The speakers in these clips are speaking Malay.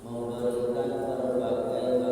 memberikan berbagai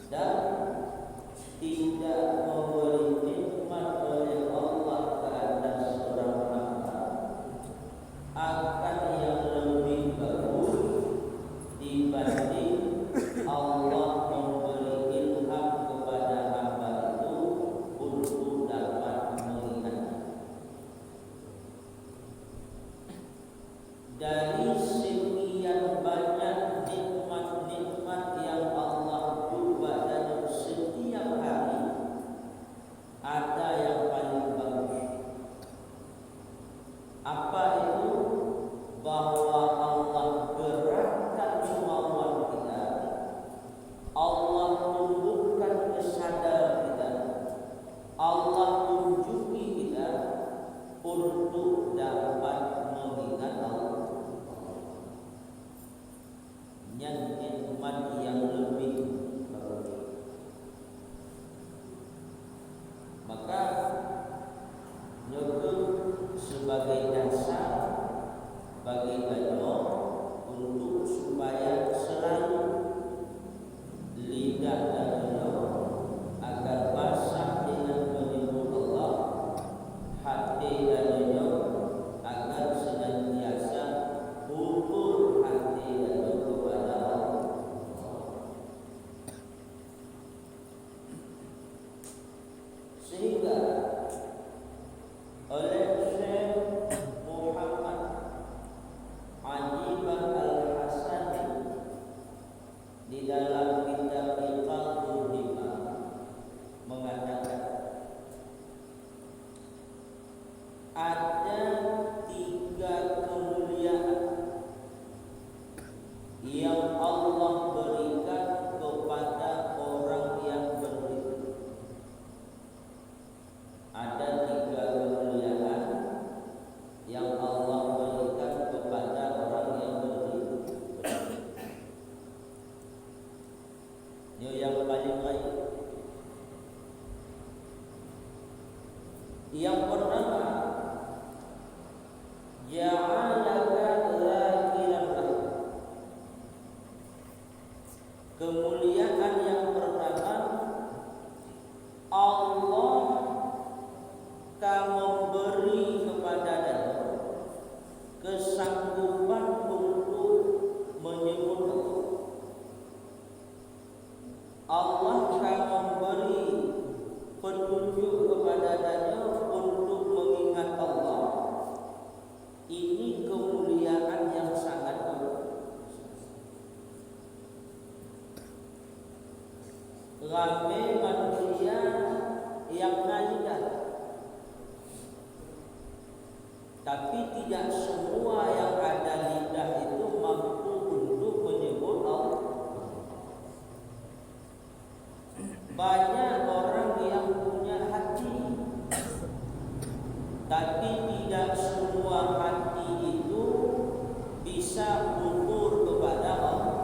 dan tidak memberi nikmat oleh Allah ke atas seorang hamba akan yang lebih bagus dibanding Allah memberi ilham kepada hamba itu untuk dapat mengingatnya. Dari sekian banyak nikmat-nikmat yang Allah jubah dalam setiap hari, ada yang paling bagus. Apa itu? Bahwa Allah gerakkan kemauan kita, Allah tumbuhkan kesadaran kita, Allah tunjuki kita untuk dapat mengingat Allah. Nikmat yang lebih bagus. Maka nyukur sebagai dasar bagi kita untuk supaya selalu lidah dan agar basah dengan menyebut Allah, hati dan agar senantiasa ukur hati dan kepada Allah. Sehingga oleh Syekh Muhammad Ajibah Al-Hasani di dalam kitab Iqadul Himam mengatakan ada 3 kemuliaan yang Allah berikan kepada orang yang berilmu. Ada 3 kemuliaan yang Allah berikan kepada orang yang berilmu. Ini yang paling baik. Yang pertama, ja'alaka zakiran lahu. Kemuliaan yang pertama, Allah kamu beri kepada dia kesanggupan untuk menyebut Allah. Allah kamu beri petunjuk kepada dia untuk mengingat Allah. Ini kemuliaan yang sangat ramai manusia yang nalidah, tapi tidak semua yang ada lidah itu mampu untuk menyebut Allah. Banyak orang yang punya hati, tapi tidak semua hati itu bisa ukur kepada Allah.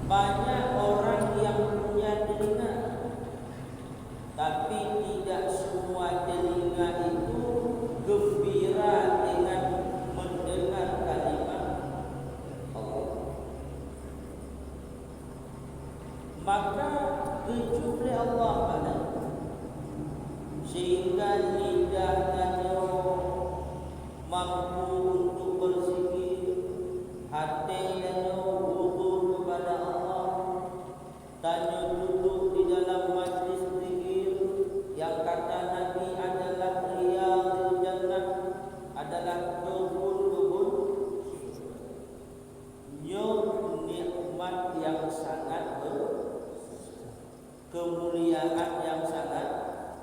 Banyak orang yang punya telinga, tapi tidak semua telinga itu gembira dengan mendengar kalimat Allah. Maka dijubli Allah pada sehingga lidahnya mampu untuk berzikir, hatinya ukur kepada Allah, tanya duduk di dalam majlis zikir yang kata Nabi adalah riyadul jannah, adalah kebun-kebun nikmat yang sangat kemuliaan yang sangat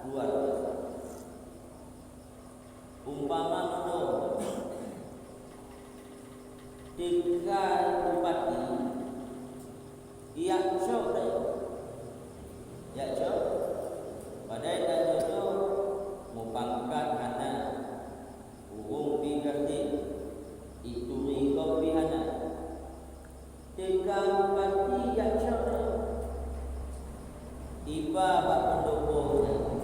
luar biasa. Umpama menurut tinggal bupati ia cok ya cok padai dan jodoh mau pangkat anak urung pigerti itu kopi anak tinggal bupati ya cok tiba bak pendoponya.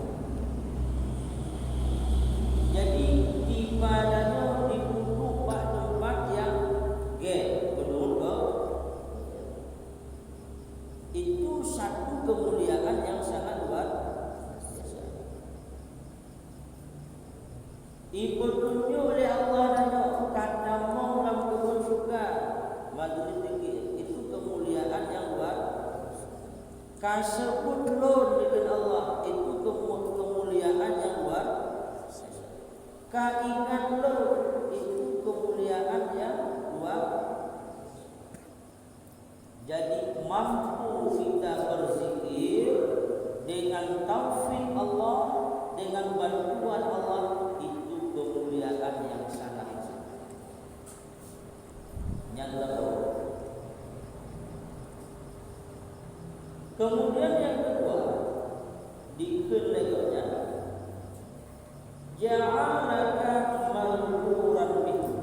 Jadi tiba dan di tempat yang menurut kasebut lon dengan Allah itu kemuliaan yang luar biasa. Kaingat lon itu kemuliaan yang luar biasa. Jadi mampu kita berzikir dengan taufik Allah, dengan bantuan Allah, itu kemuliaan yang sangat nyata. Kemudian yang kedua, dikeleganya ja'alaka malhuran bihi.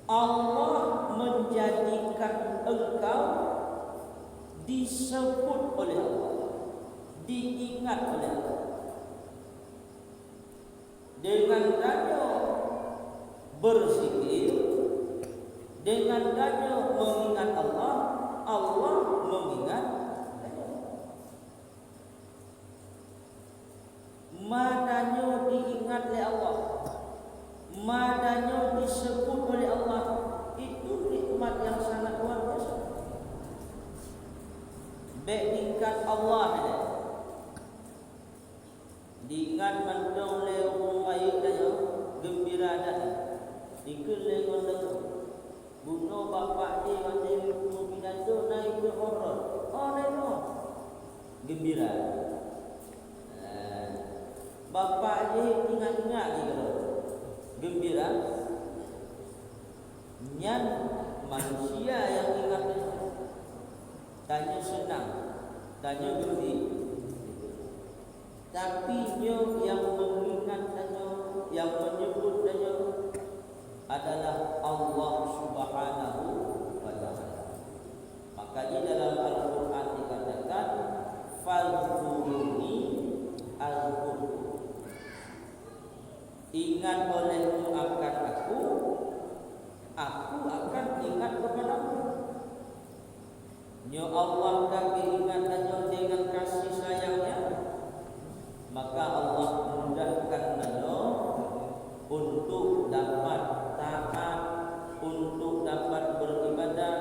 Allah menjadikan engkau disebut oleh Allah, diingat oleh Allah. Dengan daya berzikir, dengan daya mengingat Allah, Allah mengingat daya. Madanya diingat oleh Allah, madanya disebut oleh Allah, itu nikmat yang sangat luar biasa. Diingat Allah ada, diingat mandang oleh orang baik daya, gembira daya, dikeleng orang bunuh bapak dia macam bunuh binatang naik ke horor. Oh naik gembira. Bapak dia ingat-ingat dia kalau gembira. Nyan manusia yang ingat dia. Tanya senang, tanya gembira. Tapi yang mengingat tanya, yang menyebut tanya adalah Allah Subhanahu wa ta'ala. Makanya dalam Al-Quran dikatakan fadhkuruni al-qur'an. Ingat olehmu akan aku akan ingat kepadamu. Ya Allah kami ingatannya dengan kasih sayangnya, maka Allah mudahkan nanya untuk dapat taat, untuk dapat beribadah,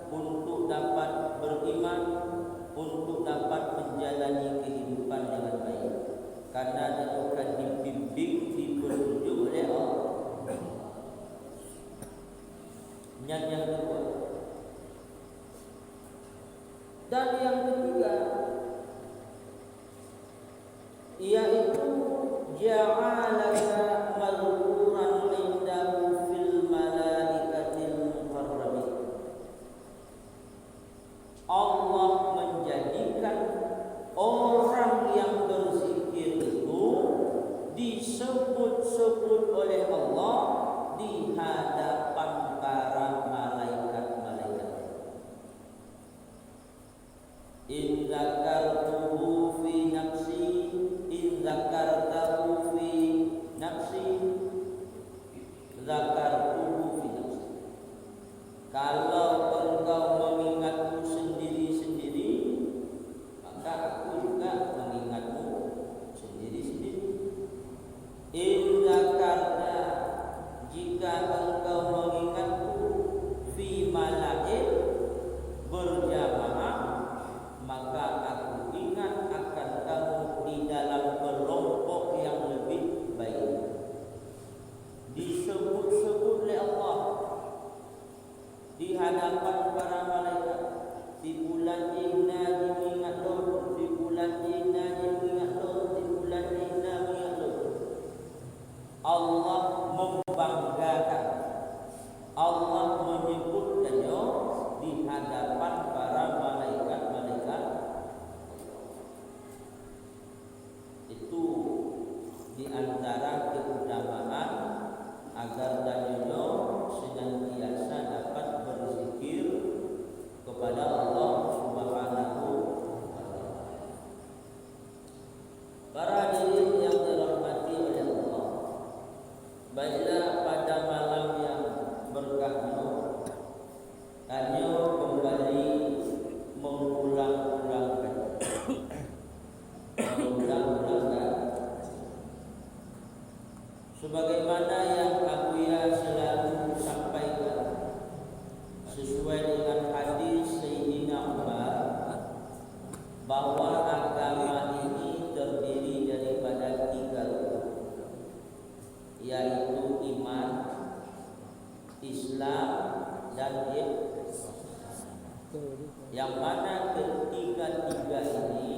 untuk dapat beriman, untuk dapat menjalani kehidupan dengan baik. Karena dia akan dibimbing, dipetunjuk oleh Allah. Yang kedua, dan yang ketiga, yaitu ja'alaka malhuran indahu fil malaikatil muqarrabin. Allah menjadikan orang yang berzikir itu disebut-sebut oleh Allah di hadapan para malaikat-malaikat. In zakartuhu fi nafsi, in zakartahu fi nafsi, zakartuhu fi nafsi. Kalau engkau mengingatku sendiri-sendiri, maka aku juga mengingatmu sendiri-sendiri. In zakarta, jika engkau mengingatku fi malaik berjamaah, maka aku ingat akan kamu di dalam kelompok yang lebih baik. Disebut-sebut oleh Allah di hadapan para malaikat. Di bulan Inna mengingat Lord, di bulan Inna mengingat Lord, di bulan Inna mengingat Lord. Allah membanggakan, Allah menyebutkannya di hadapan para malaikat-malaikat. Itu di antara keutamaan agar danyanya senantiasa dapat berzikir kepada Allah Subhanahu wa ta'ala. Para hadirin yang dirahmati oleh Allah, baiklah pada malam yang berkah ini hanya kembali mengulang-ulangkan sebagaimana yang Abuya selalu sampaikan sesuai dengan hadis Sayyidina Umar Yang mana ketiga-tiga ini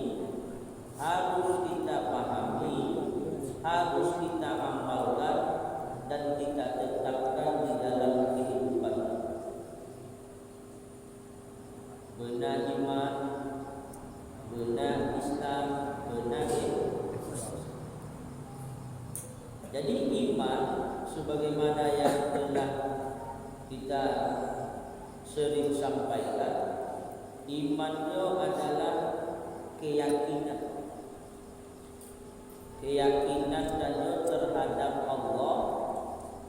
harus kita pahami, harus kita amalkan dan kita tetapkan di dalam kehidupan. Benar iman, benar Islam, benar Islam. Jadi iman sebagaimana yang telah kita sering sampaikan, iman itu adalah keyakinan. Keyakinan tadi terhadap Allah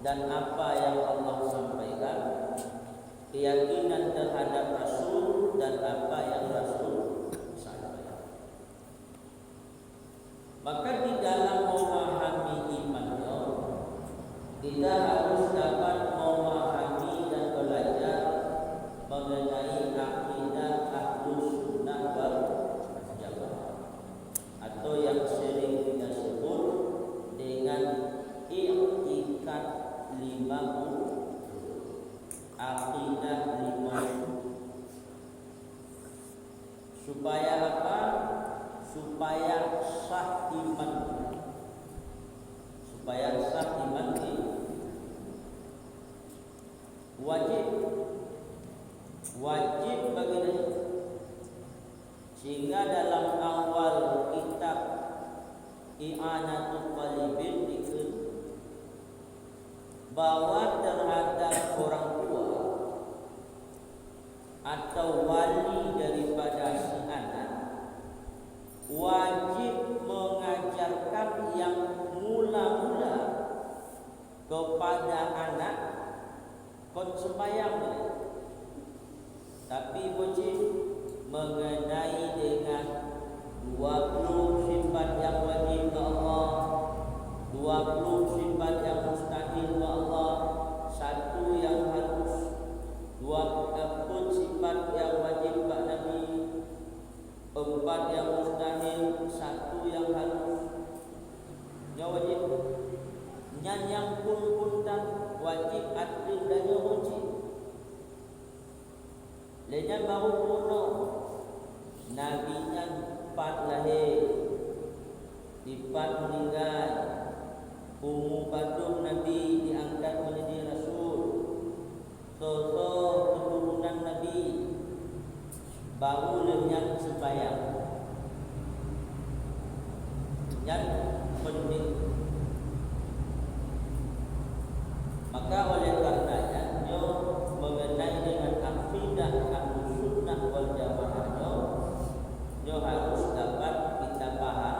dan apa yang Allah sampaikan, keyakinan terhadap Rasul dan apa yang Rasul sampaikan. Maka di dalam memahami imannya, kita harus dapat memahami dan belajar mengenai akidah Ahlus Sunnah wal Jamaah, atau yang sering kita sebut dengan i'tikad 50, akidah 50. Supaya apa? Supaya sah iman. Supaya sah iman ini wajib bagi dia. Sehingga dalam awal kitab I'anatul Talibin dikut bahwa terhadap orang tua atau wali daripada si anak wajib mengajarkan yang mula-mula kepada anak kon sembahyang, tapi wajib mengenai dengan 20 sifat yang wajib ke Allah, 20 sifat yang mustahil ke Allah, 1 yang harus, 20 sifat yang wajib ke Nabi, 4 yang mustahil, 1 yang harus. Yang wajib yang pun tak wajib adil dan wajib. Lainnya baru kuno nabinya 4 lahir, 4 meninggal, umur padum Nabi diangkat menjadi Rasul, sosok keturunan Nabi, baru lenyap sembahyang. Yang penting. Maka oleh karenanya mengenai dengan akidah Ahlus Sunnah wal Jamaah harus dapat kita paham.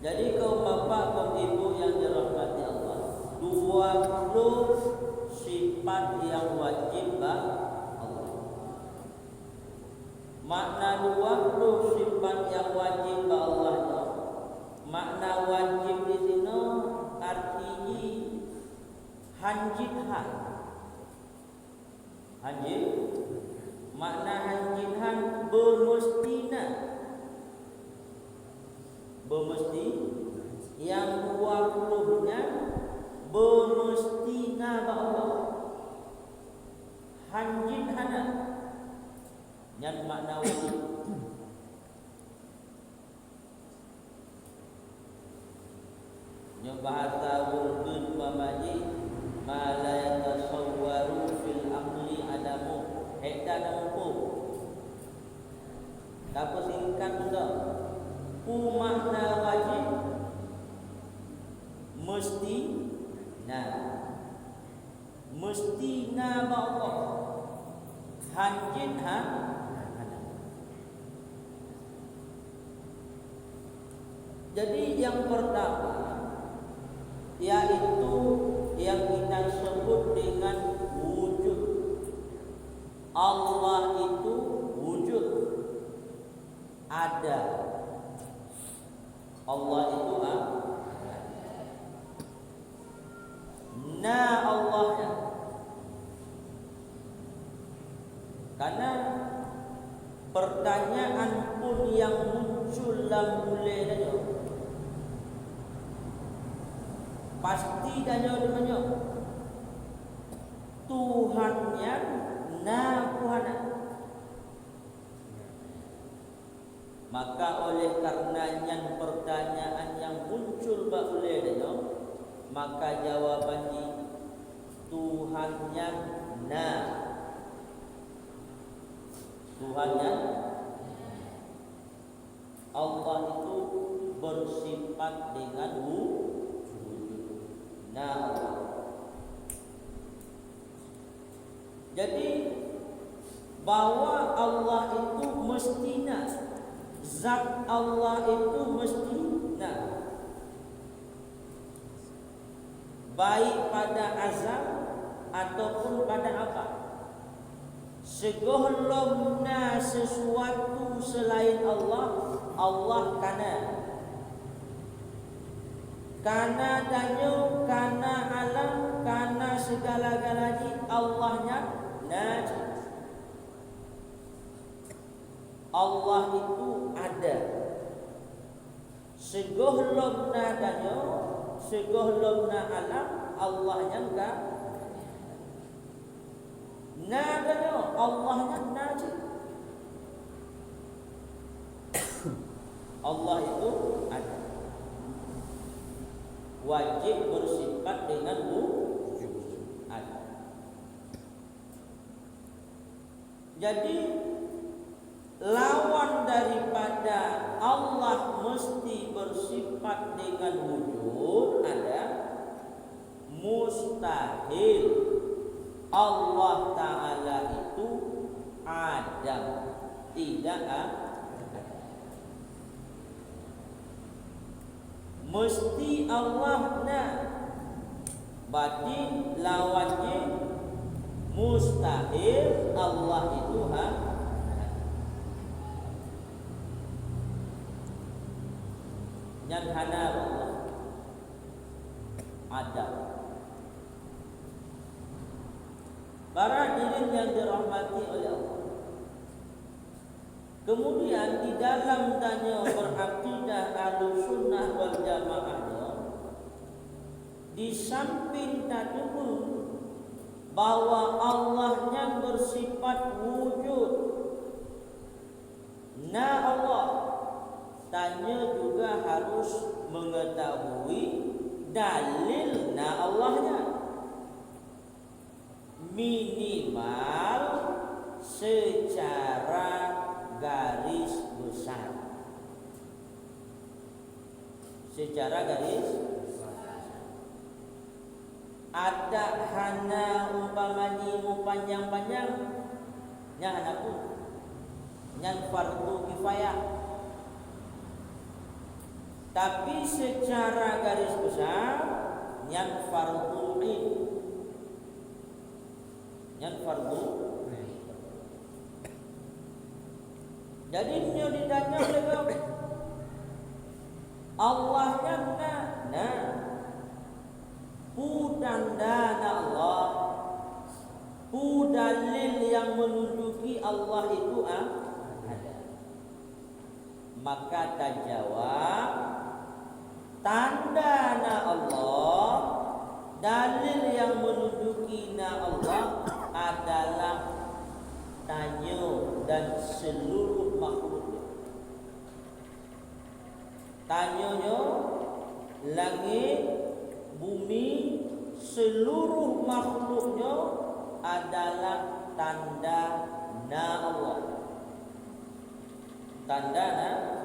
Jadi kaum bapak, kaum ibu yang dirahmati Allah, 20 sifat yang wajib Allah. Makna 20 sifat yang wajib Allah, makna wajib di sini artinya hanjithan. Hanjit makna hanjithan bermestina. Bermesti yang 20-nya bermestina Allah. Hanjithana yang makna wajib. Yang bahasa wujud mamaji ma la yatasawwaru fil aqli adamu hekda nampu. Apa singkat dah? Ku makna wajib mesti na Allah hanjin Jadi yang pertama yaitu yang kita sebut dengan wujud. Allah itu wujud, ada. Allah itu Allahnya. Karena pertanyaan pun yang muncul dalam mulai pasti tanya dengannya. Tuhannya na Tuhan. Maka oleh karenanya pertanyaan yang muncul oleh dia, maka jawabannya Tuhannya na. Tuhannya Allah itu bersifat dengan wujud. Nah, Allah. Jadi bahwa Allah itu mestinya, zat Allah itu mestinya, baik pada azal ataupun pada apa. Segohlomna sesuatu selain Allah, Allah kana danyo, kana alam, kana segala-galanya Allahnya najis. Allah itu ada. Segohlomna danyo, segohlomna alam, Allahnya enggak. Nadanya Allahnya najis. Allah itu ada. Wajib bersifat dengan wujud. Ada. Jadi lawan daripada Allah mesti bersifat dengan wujud ada mustahil. Allah Ta'ala itu Adam, tidak ada. Mesti Allah na, berarti lawannya mustahil. Allah itu yang hana Allah ada. Para hadirin yang dirahmati oleh Allah. Kemudian di dalam tanya berakidah Ahlussunnah wal Jamaah, di samping tadi bahwa Allah yang bersifat wujud, na Allah, tanya juga harus mengetahui dalil na Allahnya. Minimal secara garis besar. Secara garis ada hana umpamanya panjang-panjang nya hana pun yang fardu kifayah. Tapi secara garis besar yang fardu ain. Yang fardu. Jadi dia ditanya oleh Allahnya na pudandana Allah, dalil yang menunjuki Allah itu ada. Maka tajawab tandana Allah, dalil yang menunjuki na Allah adalah tanyo dan seluruh makhluknya. Tanyonya langit, bumi, seluruh makhluknya adalah tanda na Allah. Tanda na Allah.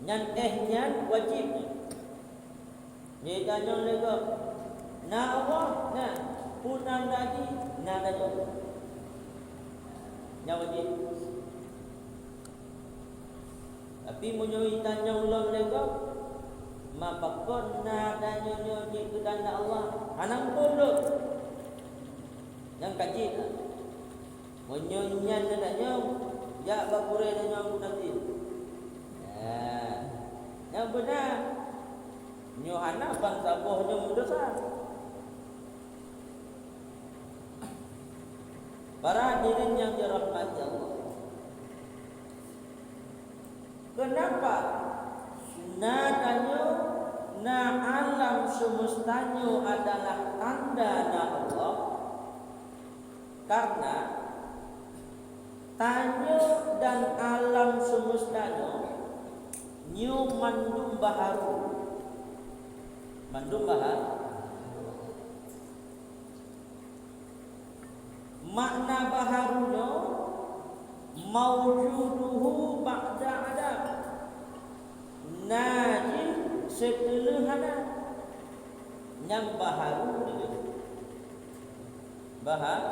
Nyan wajib. Dia tanya lagi, na Allah, na punan tadi, na tanya. Yang wajib. Tapi menyoi tanya ulang lagi, mapakon na tanya di tanda Allah, hanang pondok. Yang kaji tak? Menyonyan tanya, ya bakure tanya nanti. Yang benar. Nyohana bangsa bohnya mudosa. Para hadirin yang dirahmati Allah. Kenapa? Na tanya na semestanya adalah tanda Allah, karena tanya dan alam semestanya nyu mandum baharu. Mandum baharu. Makna baharunya mawjuduhu ba'da adam, najib setelah ada. Yang baharu dia bahar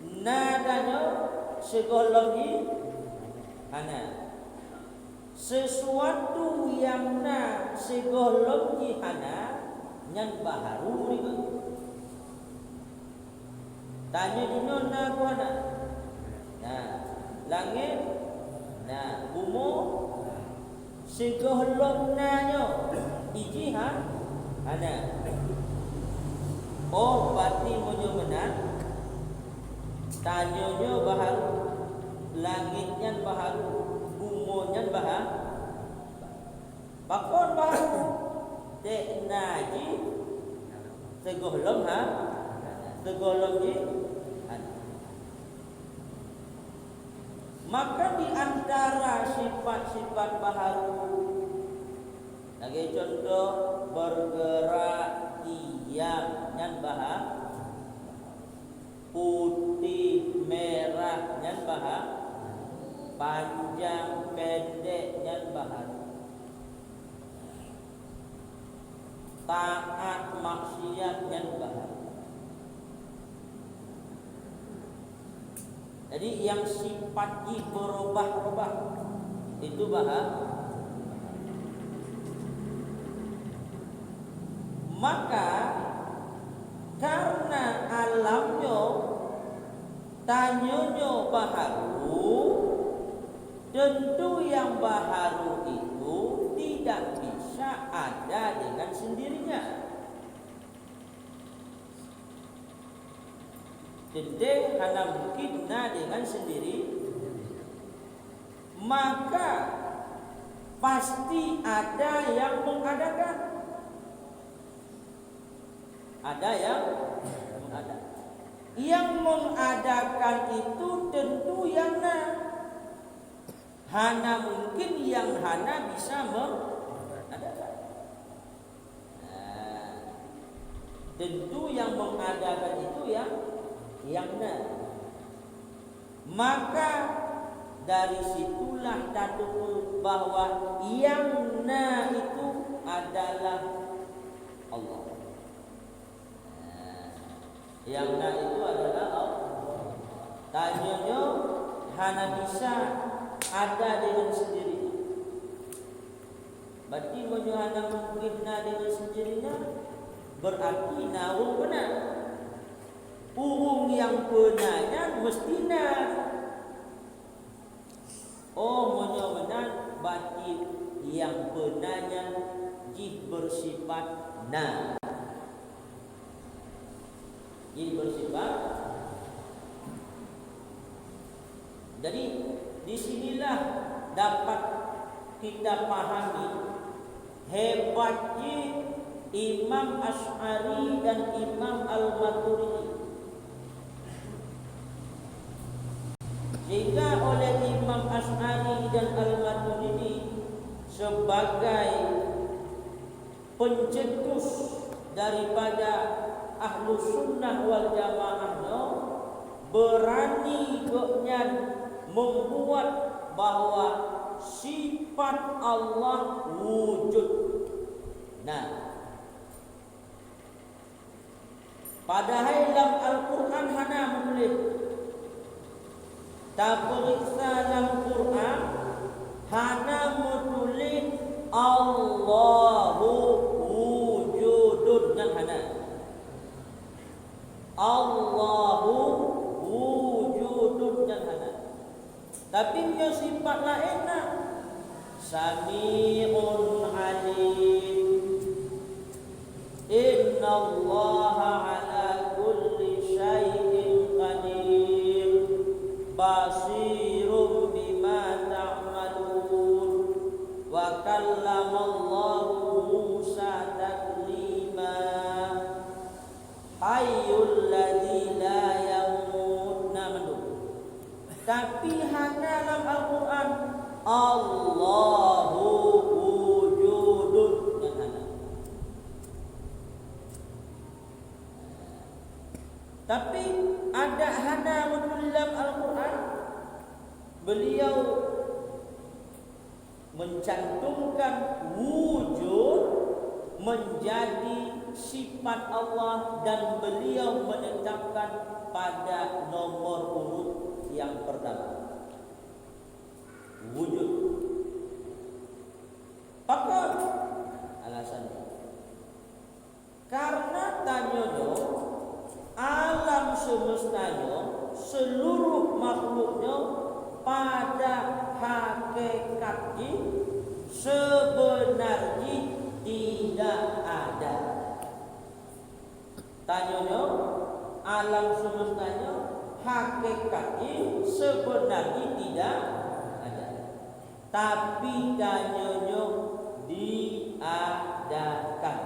nadanya segolongi hana, sesuatu yang na segolongi hana yang baharu dia. Tanya dunia na kuana. Nah, langit, nah, bumi, segolong nanyo, iji ada. Oh, berarti monyo benar. Tanyonya baharu, langitnya baharu, bumonya baharu. Bakon baharu, dek naji, segolong segolong ji. Maka di antara sifat-sifat baharu, sebagai contoh bergerak diam dan baharu, putih merah dan baharu, panjang pendek dan baharu, taat maksiat dan baharu. Jadi yang sifatnya berubah-ubah itu baharu. Maka karena alamnya tanyanya baharu, tentu yang baharu itu tidak bisa ada dengan sendirinya. Dendeng hanya mungkin dengan sendiri, maka pasti ada yang mengadakan. Ada yang mengadakan. Yang mengadakan itu tentu yang hana mungkin yang hana bisa mengadakan. Nah, tentu yang mengadakan itu yang maka dari situlah tahu bahwa yang itu adalah Allah. Yang itu adalah Allah. Tanyanya hanya bisa ada dengan sendirinya. Berarti hanya mungkin dengan sendirinya, berarti naung benar. Urung yang benarnya mestinya. Oh, benar berarti yang benarnya jih bersifat na. Jih bersifat. Jadi disinilah dapat kita pahami hebatnya Imam Asy'ari dan Imam Al-Maturidi. Sehingga oleh Imam Asy'ari dan Al-Maturidi sebagai pencetus daripada ahlu sunnah wal jamaahnya, berani koknya membuat bahwa sifat Allah wujud. Nah, padahal dalam Al-Quran hana menulis, tak periksa dalam Quran hana menulis Allahu wujudun dan hana. Allahu wujudun dan hana. Tapi dia sifat lainnya Sami'un alim. Inna Allaha ala kulli syai'in qadir. Basirum bima ta'malun. Wa kallama Allahu Musa Tapi hanya dalam Al-Quran Allahu wujudun yang hana. Tapi ada hana wujud dalam Al-Quran. Beliau mencantumkan wujud menjadi sifat Allah dan beliau menetapkan pada nomor urut yang pertama wujud. Apa alasannya? Karena tanyonya alam semestanya seluruh makhluknya pada hakikatnya sebenarnya tidak ada. Tanyonya alam semestanya hakikatnya sebenarnya tidak ada, tapi tanyonya diadakan.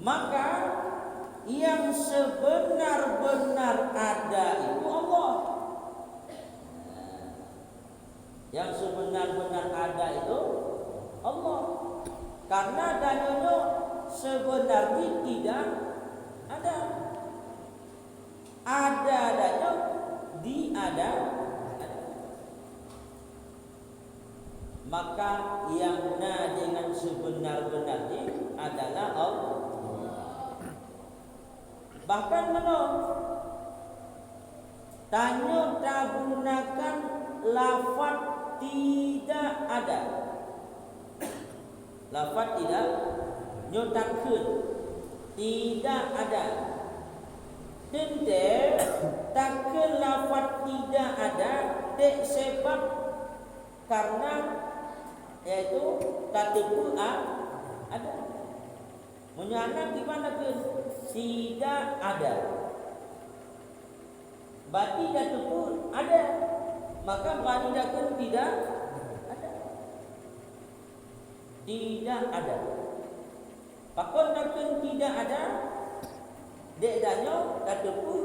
Maka yang sebenar-benar ada itu Allah. Yang sebenar-benar ada itu Allah. Karena adanya sebenarnya tidak ada. Ada adanya diada. Maka yang dengan sebenar-benarnya adalah Allah. Bahkan tanya tak gunakan lafaz tidak ada. Lafaz tidak nyotakeun tidak ada. Tente takkeun lafaz tidak ada dek sebab karena yaitu tatepu ada. Menyana gimana ke tidak ada. Berarti tatepu ada. Maka berarti dakun tidak ada. Tidak ada. Pakon dakun tidak ada. Dek danyo tatepu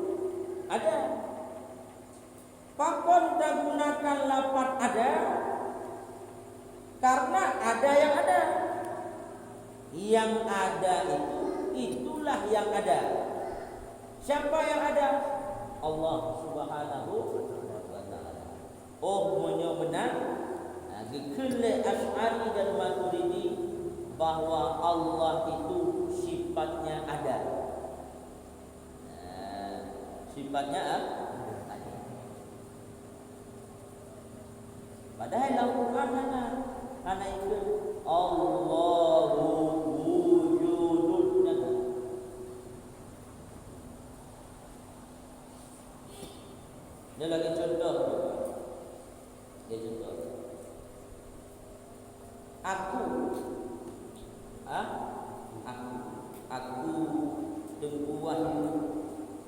ada. Pakon tak gunakan lafaz ada karena ada yang ada. Yang ada itulah yang ada. Siapa yang ada? Allah Subhanahu wa taala. Oh menang dikele Asy'ari dan Maturidi bahwa Allah itu sifatnya ada. Sifatnya ada. Padahal Al-Quran karena itu Allahu wujudun. Dia lagi contoh. Dia contoh. Aku Tengku Wahyu,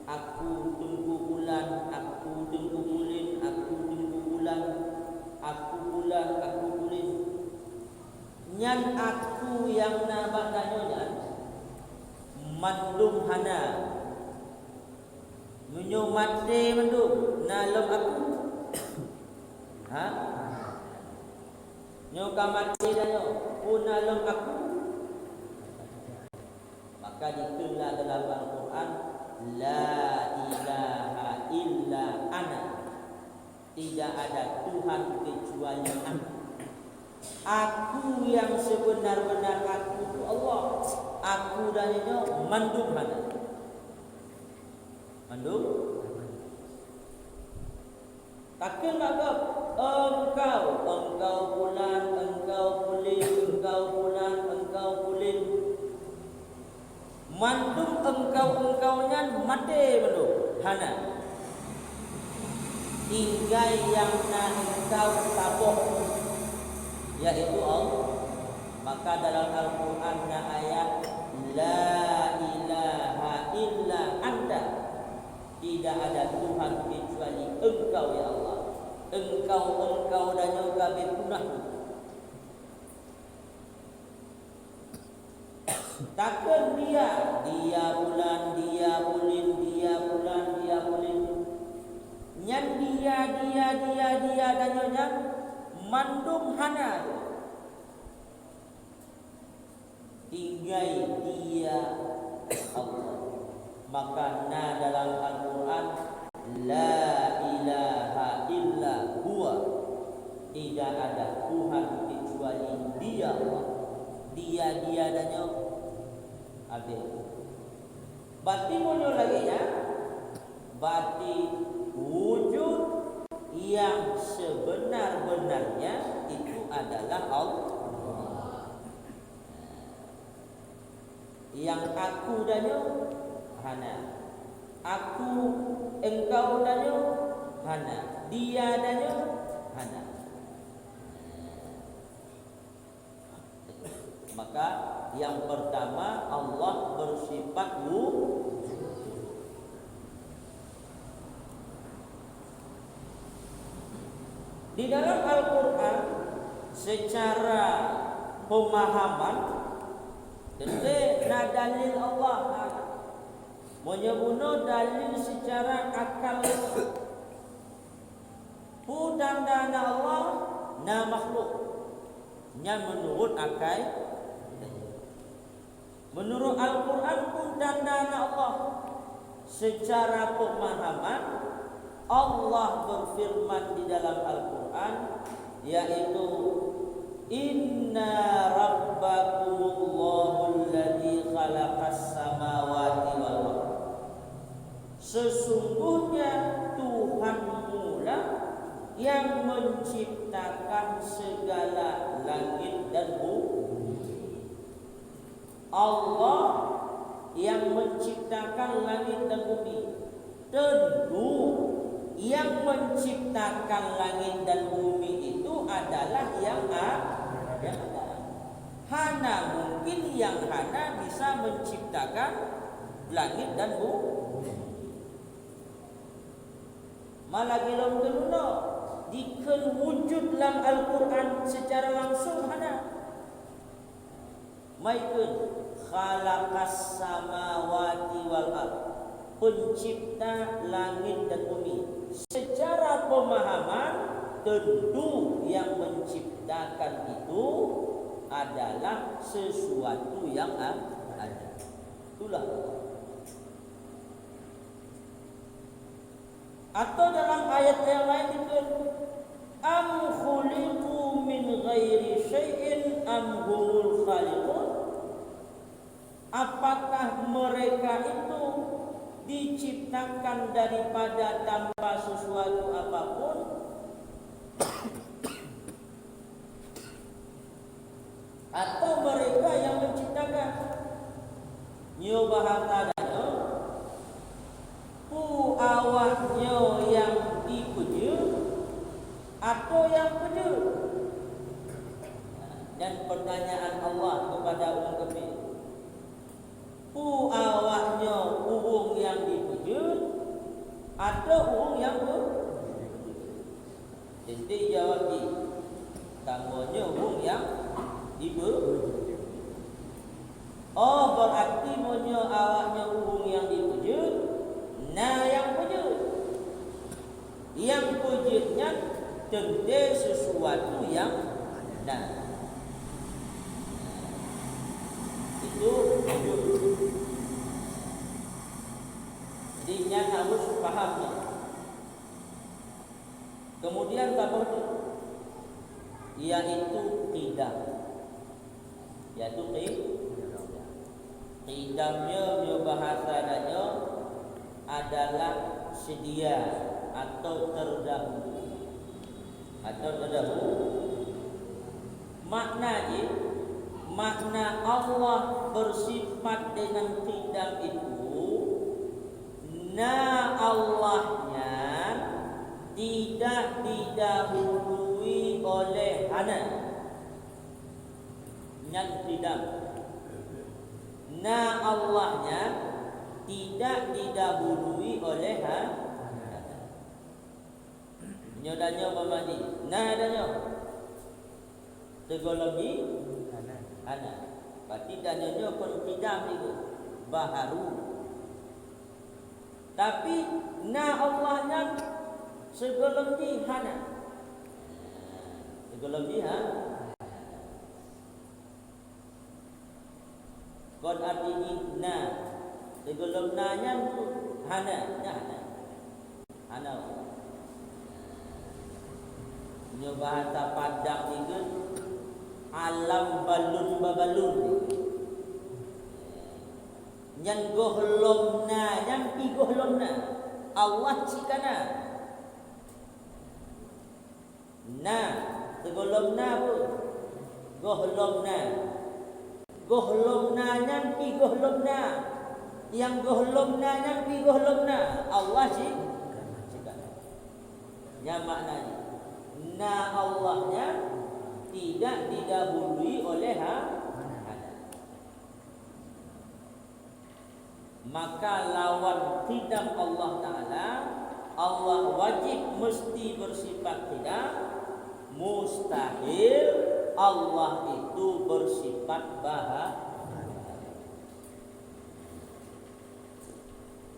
aku Tengku Bulan, aku Tengku Mulin, aku Tengku Bulan, aku Bulan, aku Mulin. Nyan aku yang nabak danyonya mandum hana munyo mate mandum nalom aku nyo kamate danyo punalom aku. Maka ditulah dalam Al-Quran la ilaha illa ana, tidak ada Tuhan kecuali aku. Aku yang sebenar-benar aku itu Allah. Aku dan itu mandum mana? Mandum. Takkan agak engkau bulan, engkau pulin, engkau bulan, engkau pulin. Mandum engkau-engkaunya mati mandum. Hana. Tinggal yang engkau tabok, yaitu Allah. Maka dalam Al-Quran ayat la ilaha illa anta, tidak ada Tuhan kecuali engkau ya Allah. Engkau dan juga berpunah. Takkan dia bulan, dia bulin, dia bulan, dia bulin. Nyan dia dan nyonya mandum hana. Tinggai dia Allah. Maka dalam Al-Quran la ilaha illa huwa, tidak ada Tuhan kecuali dia Allah. Dia dan nyo habis. Berarti munyo lagi ya. Berarti wujud yang sebenar-benarnya itu adalah Allah. Yang aku danyo hana, aku engkau danyo hana, dia danyo hana. Maka yang pertama Allah bersifat wujud. Di dalam Al-Quran secara pemahaman na dalil Allah menyebut dalil secara akal. Pudang dana Allah na makhluk nya menurut akal. Menurut Al-Quran pun dana Allah secara pemahaman Allah berfirman di dalam Al-Quran, yaitu inna rabbakumullahu alladzi khalaqas samawati wal ardh. Sesungguhnya Tuhanmu lah yang menciptakan segala langit dan bumi. Allah yang menciptakan langit dan bumi. Tentu yang menciptakan langit dan bumi itu adalah yang ada. Hana mungkin yang hana bisa menciptakan langit dan bumi. Malah belum tentu diken wujud dalam Al-Quran secara langsung hana. Maikun khalaqas samawati wal ardh, pencipta langit dan bumi. Secara pemahaman tentu yang menciptakan itu adalah sesuatu yang ada. Itulah. Atau dalam ayat yang lain itu am khuliqu min ghairi syai'in am humul khaliqun. Apakah mereka itu diciptakan daripada tanpa sesuatu apapun, atau mereka yang menciptakan? Nyo bahasa danyo pu awaknyo yang dipuja atau yang puja. Dan pertanyaan Allah kepada umat kafir, pu awaknya uang yang dipuja atau uang yang dipuja? Jadi jawab ni, tambahnya uang yang dipuja. Oh, berarti monya awaknya uang yang dipuja, nah yang puja. Yang pujanya tentu sesuatu yang nah. Itu wujud. Jadi yang harus pahamnya. Kemudian tambah itu, yaitu qidam. Yaitu qidamnya bahasanya adalah sedia atau terdahulu. Makna Allah bersifat dengan qidam itu, na Allahnya tidak didahului oleh hana. Yang qidam, na Allahnya tidak didahului oleh hana. Nyodanyo mamani, na danyo tegologi hana. Berarti dananya kon qidam itu baharu. Tapi na Allahnya sebelum di hana. Sebelum di kon artinya na. Sebelum nanya tu hana. Hana. Nyo bahasa Padang ni ke alam balun babalun. Yang gohlomna, yang pi gohlomna. Allah cikana. Na, sebelum na pun gohlomna. Gohlomna yang pi gohlomna. Yang gohlomna yang pi gohlomna. Allah cikana. Yang maknanya na Allahnya tidak didahului oleh maka lawan qidam Allah Ta'ala, Allah wajib mesti bersifat qidam, mustahil Allah itu bersifat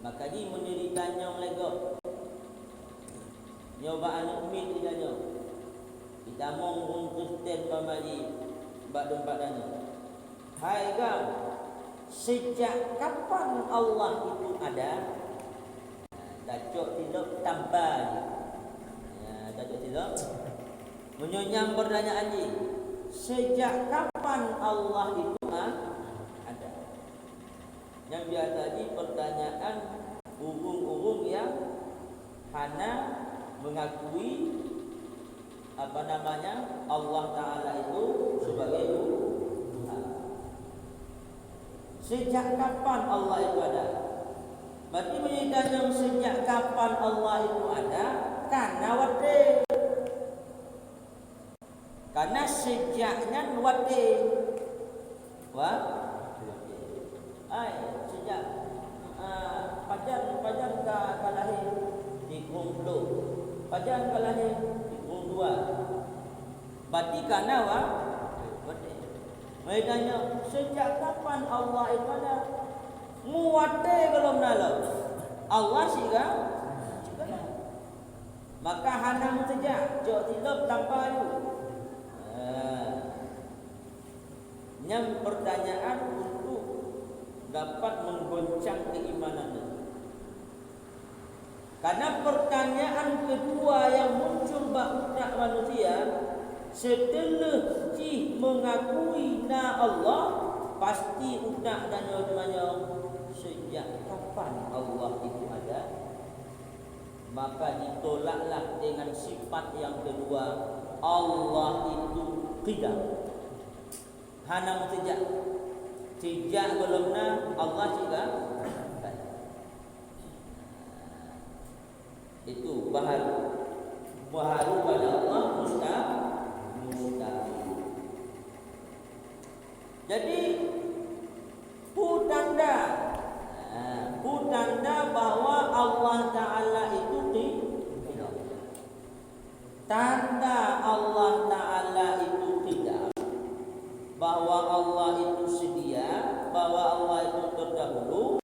maka di menyeritanya oleh God nyobaan umit tidaknya kita mau untuk stand pamali badun-badanya. Hai gam, sejak kapan Allah itu ada? Dacok tilok tambah. Ya, dacok tilok menyonyang pertanyaan ini. Sejak kapan Allah itu ada? Yang biasa di pertanyaan urung-urung yang hana mengakui Allah Ta'ala itu sebagai Tuhan. Sejak kapan Allah itu ada? Berarti menitanya sejak kapan Allah itu ada? Karena wate. Karena sejaknya wate. Sejak pajan kalahir di Kumplo. Pajan kalahir di Kumplo. Berarti karena wate. Mereka sejak kapan Allah itu ada? Muwate kalau menala Allah sihga. Maka hanam sejak jauh tilap tanpa itu. Yang pertanyaan untuk dapat menggoncang keimanannya. Karena pertanyaan kedua yang muncul bak manusia setelah mengakui na Allah, pasti utak dan jawabannya sejak kapan Allah itu ada. Maka ditolaklah dengan sifat yang kedua, Allah itu qidam. Hanam sejak belumna Allah juga itu baharu pada Allah mustahil. Jadi tanda bahwa Allah Ta'ala itu tidak. Tanda Allah Ta'ala itu tidak, bahwa Allah itu sedia, bahwa Allah itu terdahulu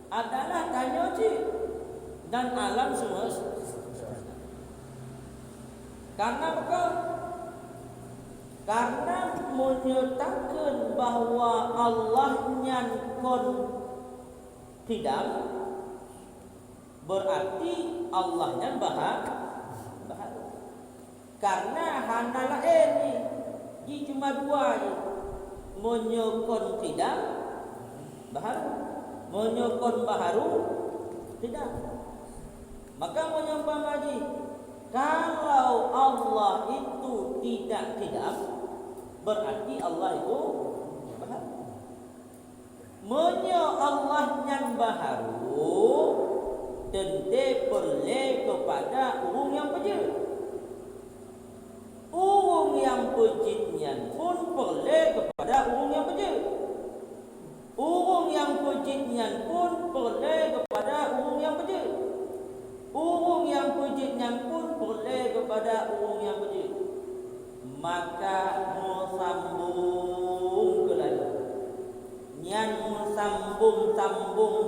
adalah tanya dan alam semesta. Karena apa? Karena menyatakan bahwa Allah nyankon tidak, berarti Allahnya baharu. Karena hanalah ini cuma dua je. Menyokon tidak baharu, menyokon baharu tidak. Maka menyembah lagi, kalau Allah itu tidak, berarti Allah itu baharu. Menyo Allah yang baharu tentu perle kepada urung yang pejit. Urung yang pejitnya pun perle kepada urung yang pejit. Urung yang pejitnya pun perle kepada urung yang pejit. Urung yang pejitnya pun perle kepada urung yang pejit. Maka mau sambung ke lagi nyan sambung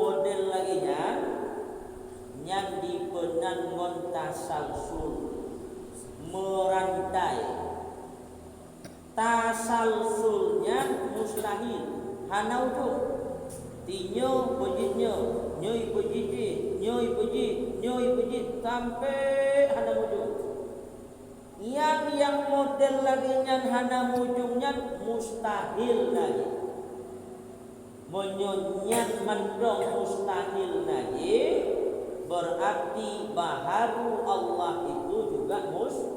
model lagi nyan dipenan ngon tasalsul merantai. Tasalsulnya mustahil, hana ujung. Tinyo pejitnya, nyoi pejit sampai hana ujung. Yang model lagi nyan hana ujungnya mustahil lagi. Menyonyan mendong mustahil lagi, berarti baharu Allah itu juga mustahil.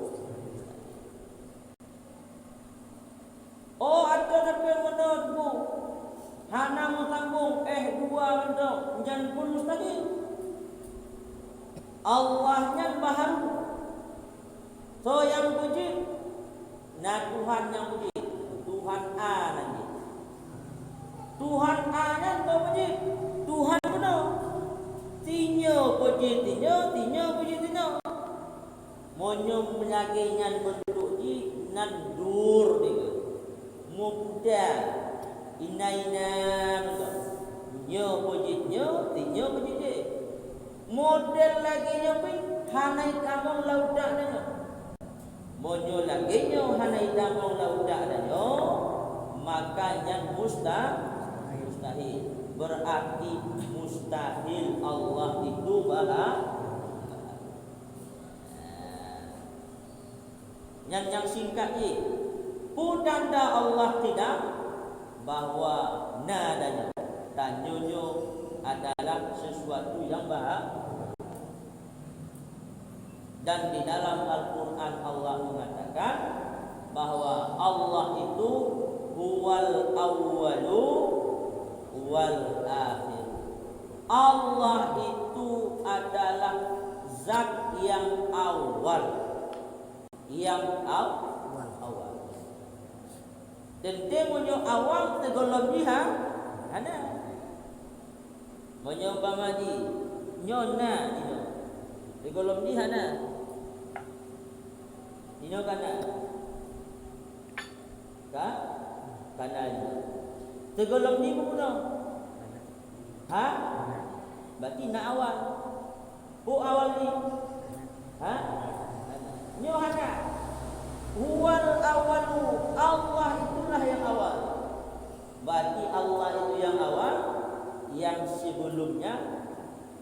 Oh, ada tapi menurutmu hana musambung dua mendong jangan pun mustahil. Allahnya baharu. So yang puji, nah Tuhan yang puji, Tuhan A nanti. Tuhan A nya kau puji, Tuhan benar. Tinyo puji tinyo. Monyom penyakinya bentuk di nandur dia. Mubda inaina betul. Nyo puji tinyo puji dia. Model lagi nyopi hanai kamong laudak nyo. Monyo lagi nyo hanai kamong laudak nyo. Makanya mustahil. Berarti mustahil Allah itu yang singkat ni pudanda Allah tidak bahwa nadanya tanyonyo adalah sesuatu yang bahagia. Dan di dalam Al-Quran Allah mengatakan bahwa Allah itu huwal awwalu wal akhir. Allah itu adalah zat yang awal. Awal. Dan dia punya awal tegolong dia ada. Menyoba madi nyona dino. Tegolong dia ada. Dino kana. Kananya. Tegolong ni pun ha? Berarti nak awal. Awal ni. Ha? Nyohana. Huwal awalu. Allah itulah yang awal. Berarti Allah itu yang awal, yang sebelumnya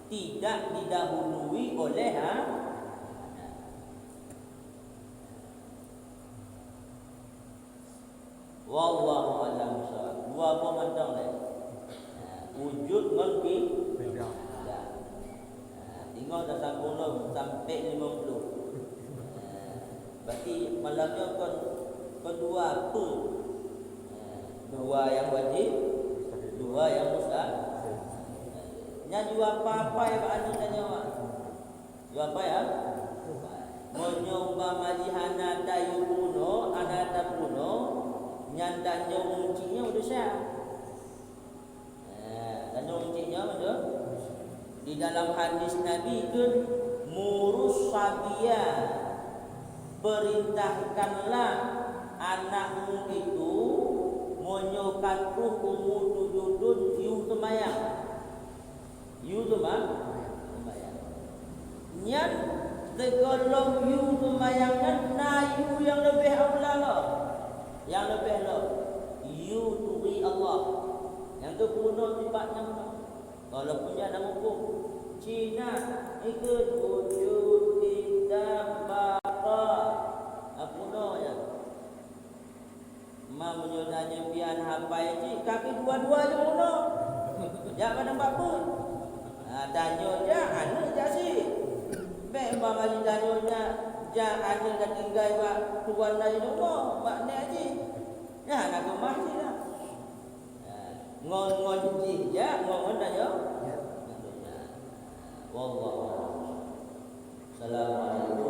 tidak didahului oleh wallahu a'lam bishawab. Dua apa macam ni? Wujud ngerti. Tengok dah sampai 50. Berarti malamnya kedua apa? Dua yang wajib, dua yang mustahil. Nya dua apa yang anu tanya awak? Dua apa ya? Menyoba majihana dayu kuno, anada kuno, nyandanya uncinya udah siap. Dan uncinya udah di dalam hadis Nabi itu murus sabiya, perintahkanlah anakmu itu menyokat ruh umududun yu temayang. Yu temayang. Nyan tegolong yu temayangnya na yu yang lebih awla lah. Yang lebih lah. Yu turi Allah. Yang tu kuno sifatnya mana? Kalau punya nama hukum Cina ikut wujud kita bapa apa ya? Ma menyodanya pian hapai cik kaki dua-dua je mana? Jak pada bapa. Tanya je anu je si. Baik mbak mari tanya je ja anu dah tinggal buat tuan lain rumah, mak ni aje. Ya nak rumah je lah. Ngon ji ya, ngon dah yo. Wallahu a'lam. Assalamualaikum.